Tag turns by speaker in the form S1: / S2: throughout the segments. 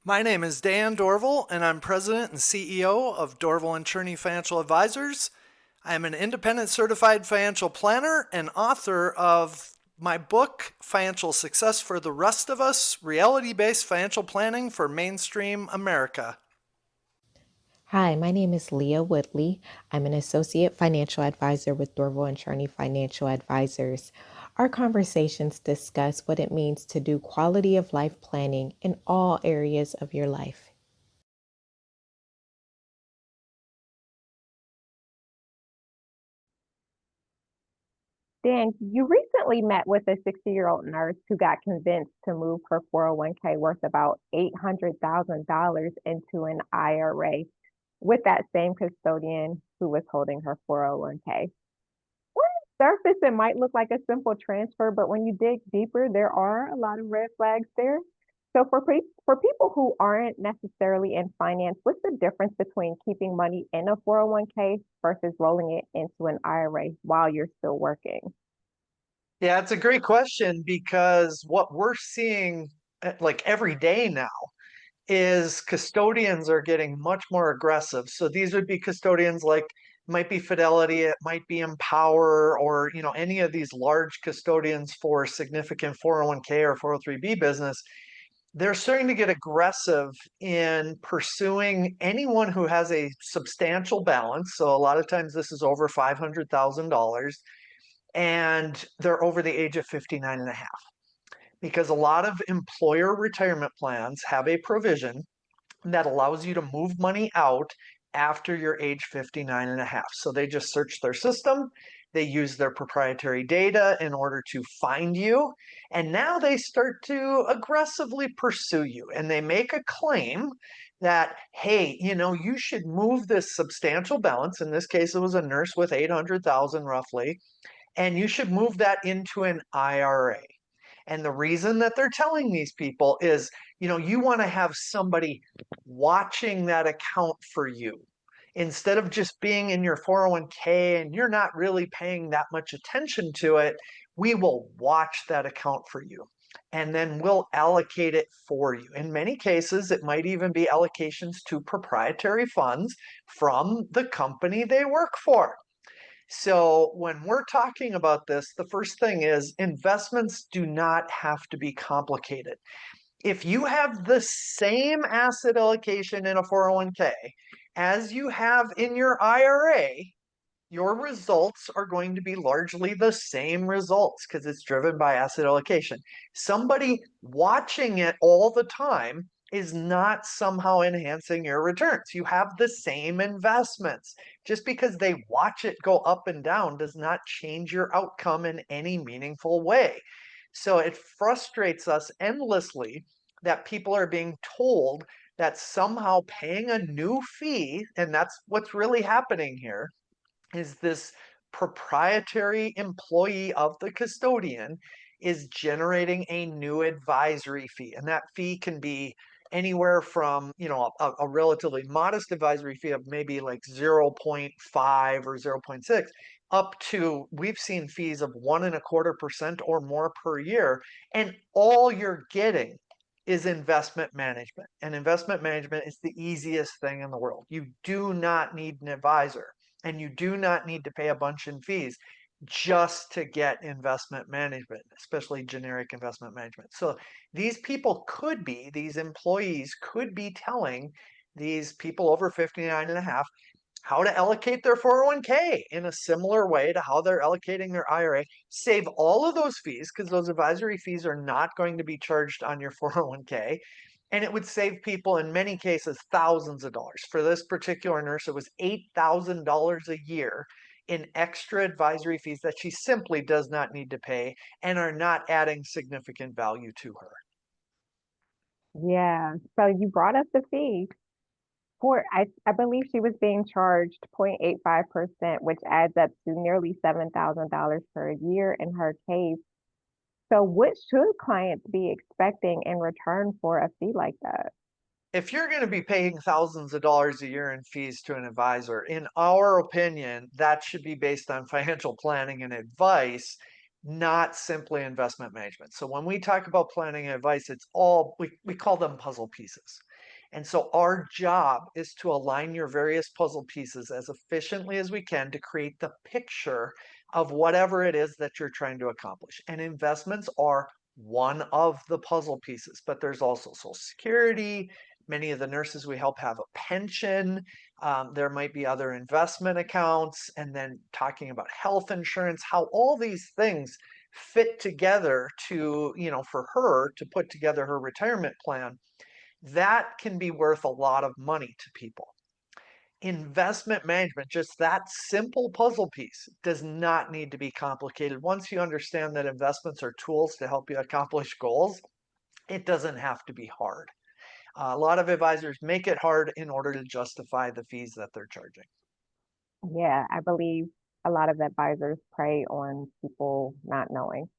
S1: My name is Dan Dorval, and I'm president and CEO of Dorval and Cherney Financial Advisors. I am an independent certified financial planner and author of my book, Financial Success for the Rest of Us, Reality-Based Financial Planning for Mainstream America.
S2: Hi, my name is Leah Woodly. I'm an associate financial advisor with Dorval and Cherney Financial Advisors. Our conversations discuss what it means to do quality of life planning in all areas of your life.
S3: Dan, you recently met with a 60-year-old nurse who got convinced to move her 401k worth about $800,000 into an IRA with that same custodian who was holding her 401k. On the surface, it might look like a simple transfer, but when you dig deeper, there are a lot of red flags there. So for people who aren't necessarily in finance, what's the difference between keeping money in a 401k versus rolling it into an IRA while you're still working?
S1: Yeah, it's a great question because what we're seeing like every day now is custodians are getting much more aggressive. So these would be custodians like might be Fidelity, it might be Empower, or any of these large custodians for significant 401k or 403b business. They're starting to get aggressive in pursuing anyone who has a substantial balance. So a lot of times this is over $500,000 and they're over the age of 59 and a half because a lot of employer retirement plans have a provision that allows you to move money out after you're age 59 and a half. So they just search their system, they use their proprietary data in order to find you, and now they start to aggressively pursue you. And they make a claim that, hey, you should move this substantial balance. In this case, it was a nurse with 800,000 roughly, and you should move that into an IRA. And the reason that they're telling these people is, you want to have somebody watching that account for you. Instead of just being in your 401k and you're not really paying that much attention to it, we will watch that account for you. And then we'll allocate it for you. In many cases, it might even be allocations to proprietary funds from the company they work for. So when we're talking about this, the first thing is investments do not have to be complicated. If you have the same asset allocation in a 401k as you have in your IRA, your results are going to be largely the same results because it's driven by asset allocation. Somebody watching it all the time is not somehow enhancing your returns. You have the same investments. Just because they watch it go up and down does not change your outcome in any meaningful way. So it frustrates us endlessly that people are being told that somehow paying a new fee, and that's what's really happening here, is this proprietary employee of the custodian is generating a new advisory fee. And that fee can be anywhere from, a relatively modest advisory fee of maybe like 0.5 or 0.6 up to we've seen fees of 1.25% or more per year. And all you're getting is investment management. And investment management is the easiest thing in the world. You do not need an advisor and you do not need to pay a bunch in fees just to get investment management, especially generic investment management. So these people could be, these employees could be telling these people over 59 and a half how to allocate their 401k in a similar way to how they're allocating their IRA, save all of those fees because those advisory fees are not going to be charged on your 401k. And it would save people in many cases thousands of dollars. For this particular nurse, it was $8,000 a year in extra advisory fees that she simply does not need to pay and are not adding significant value to her.
S3: Yeah. So you brought up the fee. I believe she was being charged 0.85%, which adds up to nearly $7,000 per year in her case. So what should clients be expecting in return for a fee like that?
S1: If you're going to be paying thousands of dollars a year in fees to an advisor, in our opinion, that should be based on financial planning and advice, not simply investment management. So when we talk about planning and advice, it's all we call them puzzle pieces. And so our job is to align your various puzzle pieces as efficiently as we can to create the picture of whatever it is that you're trying to accomplish. And investments are one of the puzzle pieces, but there's also Social Security. Many of the nurses we help have a pension. There might be other investment accounts, and then talking about health insurance, how all these things fit together to, for her to put together her retirement plan. That can be worth a lot of money to people. Investment management, just that simple puzzle piece, does not need to be complicated. Once you understand that investments are tools to help you accomplish goals, it doesn't have to be hard. A lot of advisors make it hard in order to justify the fees that they're charging.
S3: Yeah, I believe a lot of advisors prey on people not knowing.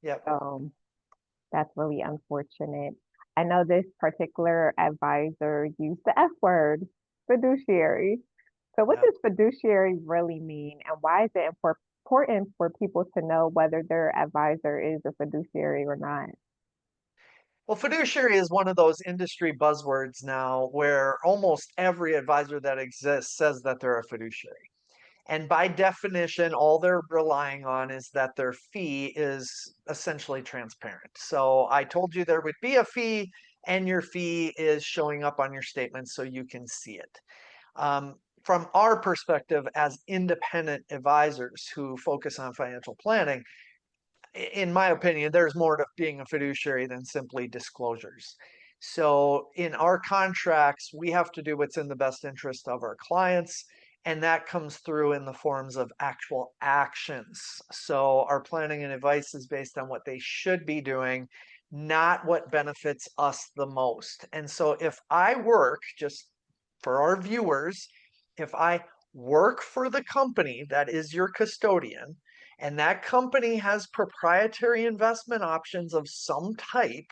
S1: Yep.
S3: So that's really unfortunate. I know this particular advisor used the F word, fiduciary. So what
S1: Yeah.
S3: does fiduciary really mean, and why is it important for people to know whether their advisor is a fiduciary or not?
S1: Well, fiduciary is one of those industry buzzwords now where almost every advisor that exists says that they're a fiduciary. And by definition, all they're relying on is that their fee is essentially transparent. So I told you there would be a fee, and your fee is showing up on your statement so you can see it. From our perspective as independent advisors who focus on financial planning, in my opinion, there's more to being a fiduciary than simply disclosures. So in our contracts, we have to do what's in the best interest of our clients, and that comes through in the forms of actual actions. So our planning and advice is based on what they should be doing, not what benefits us the most. And so if I work, just for our viewers, if I work for the company that is your custodian, and that company has proprietary investment options of some type,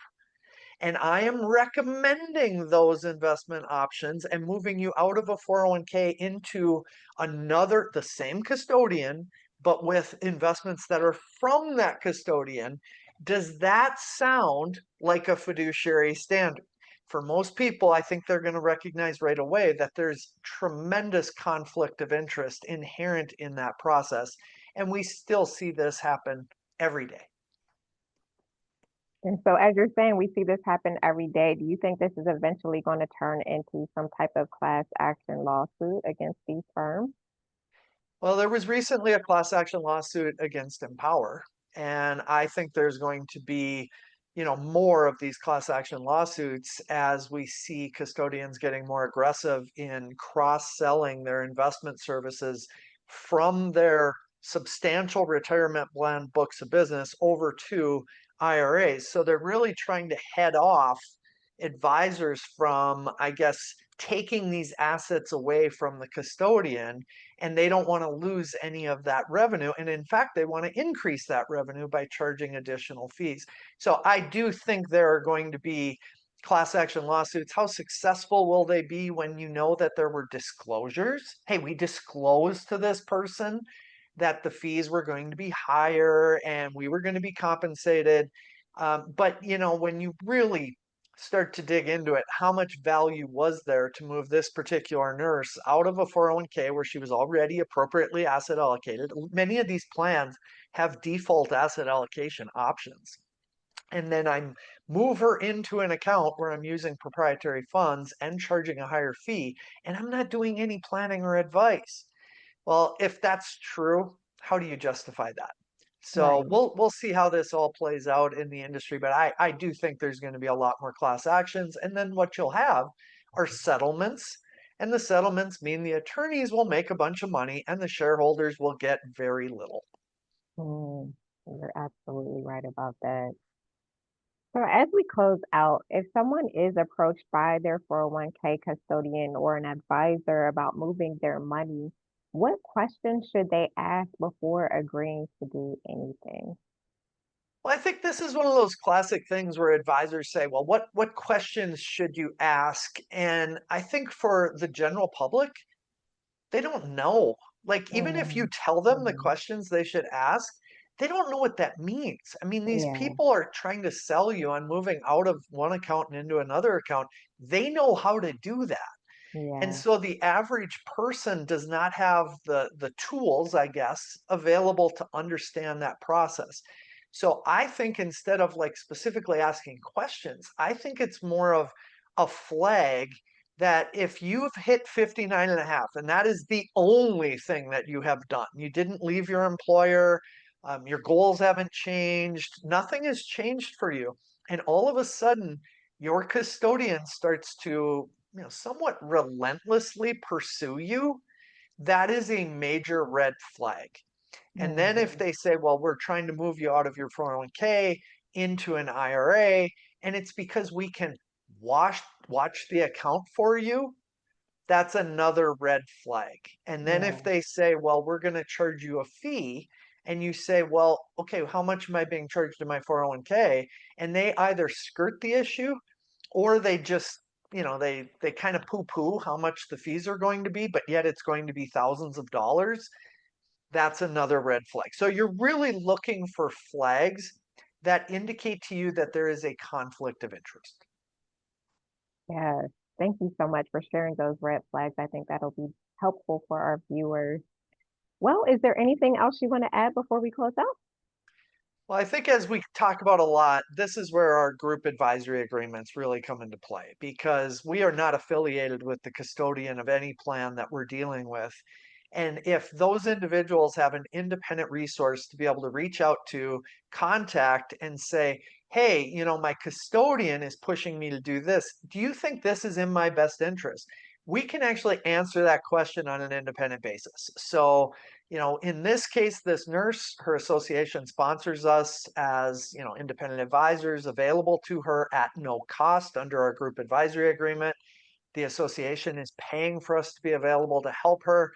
S1: and I am recommending those investment options and moving you out of a 401k into another, the same custodian, but with investments that are from that custodian. Does that sound like a fiduciary standard? For most people, I think they're going to recognize right away that there's tremendous conflict of interest inherent in that process. And we still see this happen every day.
S3: And so, as you're saying, we see this happen every day. Do you think this is eventually going to turn into some type of class action lawsuit against these firms?
S1: Well, there was recently a class action lawsuit against Empower, and I think there's going to be, more of these class action lawsuits as we see custodians getting more aggressive in cross-selling their investment services from their substantial retirement plan books of business over to IRAs. So they're really trying to head off advisors from, I guess, taking these assets away from the custodian, and they don't want to lose any of that revenue. And in fact, they want to increase that revenue by charging additional fees. So I do think there are going to be class action lawsuits. How successful will they be when you know that there were disclosures? Hey, we disclosed to this person that the fees were going to be higher and we were going to be compensated. But when you really start to dig into it, how much value was there to move this particular nurse out of a 401k where she was already appropriately asset allocated? Many of these plans have default asset allocation options. And then I move her into an account where I'm using proprietary funds and charging a higher fee, and I'm not doing any planning or advice. Well, if that's true, how do you justify that? So
S3: Right.
S1: we'll see how this all plays out in the industry, but I do think there's going to be a lot more class actions. And then what you'll have are settlements. And the settlements mean the attorneys will make a bunch of money and the shareholders will get very little.
S3: Mm, you're absolutely right about that. So, as we close out, if someone is approached by their 401k custodian or an advisor about moving their money, what questions should they ask before agreeing to do anything?
S1: Well, I think this is one of those classic things where advisors say, well, what questions should you ask? And I think for the general public, they don't know. Like, even if you
S3: Mm,
S1: tell them the
S3: mhm.
S1: questions they should ask, they don't know what that means. I mean, these
S3: Yeah,
S1: people are trying to sell you on moving out of one account and into another account. They know how to do that. And
S3: yeah,
S1: so the average person does not have the tools, I guess, available to understand that process. So I think instead of like specifically asking questions, I think it's more of a flag that if you've hit 59 and a half, and that is the only thing that you have done, you didn't leave your employer, your goals haven't changed, nothing has changed for you. And all of a sudden, your custodian starts to somewhat relentlessly pursue you, that is a major red flag. And then if
S3: mhm,
S1: they say, well, we're trying to move you out of your 401k into an IRA, and it's because we can watch the account for you, that's another red flag. And then
S3: yeah,
S1: if they say, well, we're going to charge you a fee, and you say, well, okay, how much am I being charged in my 401k? And they either skirt the issue or they just, they kind of poo-poo how much the fees are going to be, but yet it's going to be thousands of dollars. That's another red flag. So you're really looking for flags that indicate to you that there is a conflict of interest.
S3: yeah. Thank you so much for sharing those red flags. I think that'll be helpful for our viewers. Well, is there anything else you want to add before we close out?
S1: Well, I think as we talk about a lot, this is where our group advisory agreements really come into play because we are not affiliated with the custodian of any plan that we're dealing with. And if those individuals have an independent resource to be able to reach out to, contact, and say, hey, my custodian is pushing me to do this. Do you think this is in my best interest? We can actually answer that question on an independent basis. So, in this case, this nurse, her association sponsors us as, independent advisors available to her at no cost under our group advisory agreement. The association is paying for us to be available to help her.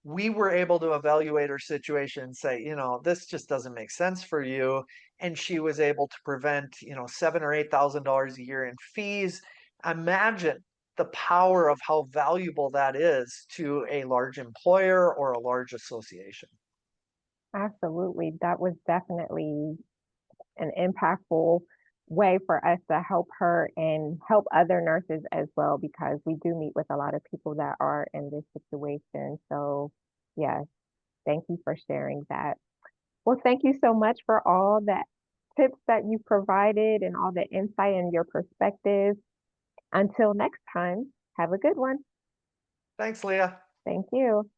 S1: We were able to evaluate her situation and say, this just doesn't make sense for you. And she was able to prevent, seven or $8,000 a year in fees. Imagine the power of how valuable that is to a large employer or a large association.
S3: Absolutely. That was definitely an impactful way for us to help her and help other nurses as well, because we do meet with a lot of people that are in this situation. So, yes, thank you for sharing that. Well, thank you so much for all that tips that you provided and all the insight and your perspective. Until next time, have a good one.
S1: Thanks, Leah.
S3: Thank you.